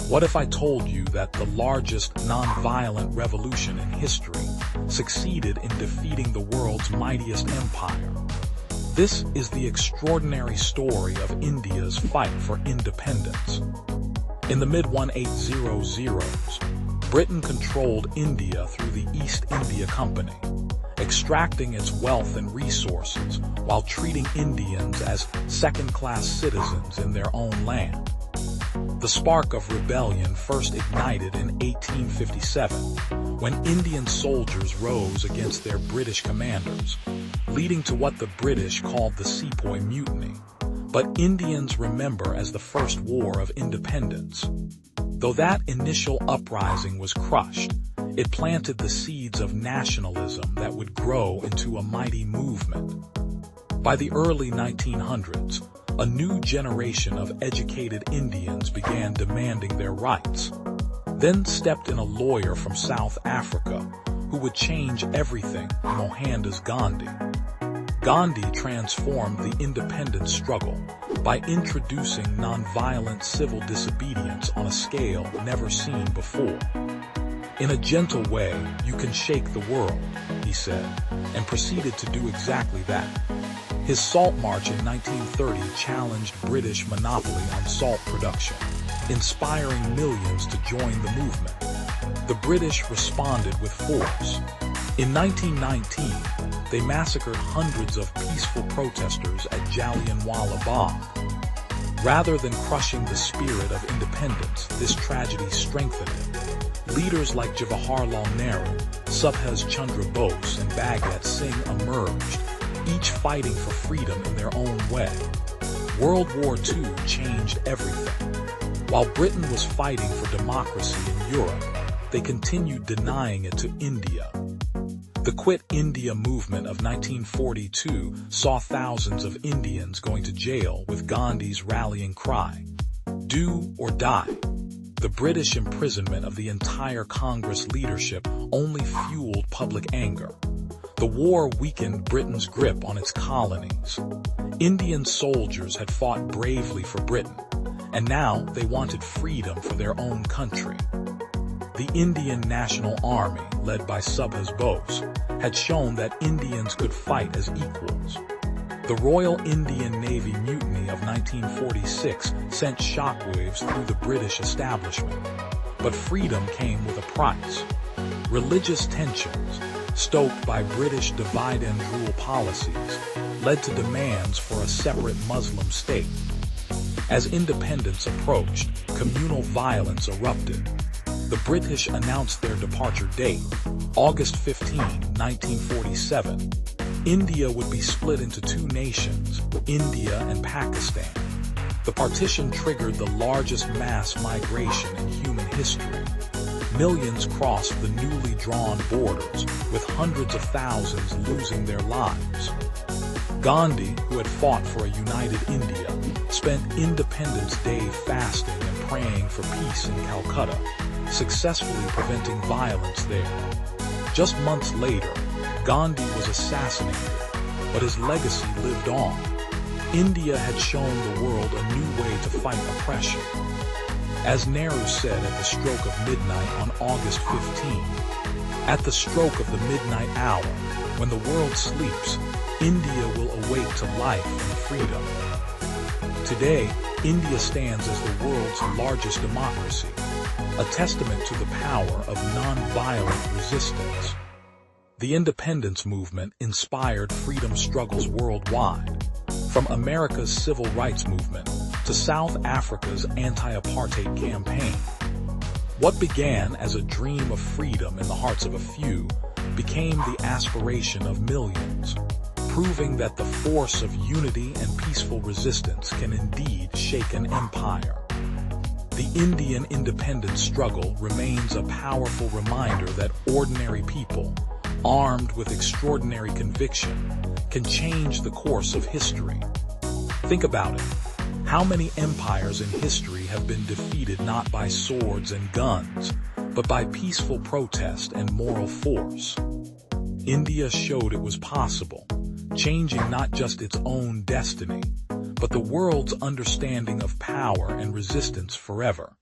What if I told you that the largest non-violent revolution in history succeeded in defeating the world's mightiest empire? This is the extraordinary story of India's fight for independence. In the mid-1800s, Britain controlled India through the East India Company, extracting its wealth and resources while treating Indians as second-class citizens in their own land. The spark of rebellion first ignited in 1857, when Indian soldiers rose against their British commanders, leading to what the British called the Sepoy Mutiny, but Indians remember as the First War of Independence. Though that initial uprising was crushed, it planted the seeds of nationalism that would grow into a mighty movement. By the early 1900s, a new generation of educated Indians began demanding their rights. Then stepped in a lawyer from South Africa who would change everything, Mohandas Gandhi. Gandhi transformed the independence struggle by introducing nonviolent civil disobedience on a scale never seen before. In a gentle way, you can shake the world, he said, and proceeded to do exactly that. His Salt March in 1930 challenged British monopoly on salt production, inspiring millions to join the movement. The British responded with force. In 1919, they massacred hundreds of peaceful protesters at Jallianwala Bagh. Rather than crushing the spirit of independence, this tragedy strengthened it. Leaders like Jawaharlal Nehru, Subhas Chandra Bose, and Bhagat Singh emerged, each fighting for freedom in their own way. World War II changed everything. While Britain was fighting for democracy in Europe, they continued denying it to India. The Quit India movement of 1942 saw thousands of Indians going to jail with Gandhi's rallying cry, "Do or die." The British imprisonment of the entire Congress leadership only fueled public anger. The war weakened Britain's grip on its colonies. Indian soldiers had fought bravely for Britain, and now they wanted freedom for their own country. The Indian National Army, led by Subhas Bose, had shown that Indians could fight as equals. The Royal Indian Navy Mutiny of 1946 sent shockwaves through the British establishment. But freedom came with a price. Religious tensions, stoked by British divide-and-rule policies, led to demands for a separate Muslim state. As independence approached, communal violence erupted. The British announced their departure date, August 15, 1947. India would be split into two nations, India and Pakistan. The partition triggered the largest mass migration in human history. Millions crossed the newly drawn borders, with hundreds of thousands losing their lives. Gandhi, who had fought for a united India, spent Independence Day fasting and praying for peace in Calcutta, successfully preventing violence there. Just months later, Gandhi was assassinated, but his legacy lived on. India had shown the world a new way to fight oppression. As Nehru said at the stroke of midnight on August 15, "At the stroke of the midnight hour, when the world sleeps, India will awake to life and freedom." Today, India stands as the world's largest democracy, a testament to the power of non-violent resistance. The independence movement inspired freedom struggles worldwide, from America's civil rights movement to South Africa's anti-apartheid campaign. What began as a dream of freedom in the hearts of a few became the aspiration of millions, proving that the force of unity and peaceful resistance can indeed shake an empire. The Indian independence struggle remains a powerful reminder that ordinary people, armed with extraordinary conviction, can change the course of history. Think about it. How many empires in history have been defeated not by swords and guns, but by peaceful protest and moral force? India showed it was possible, changing not just its own destiny, but the world's understanding of power and resistance forever.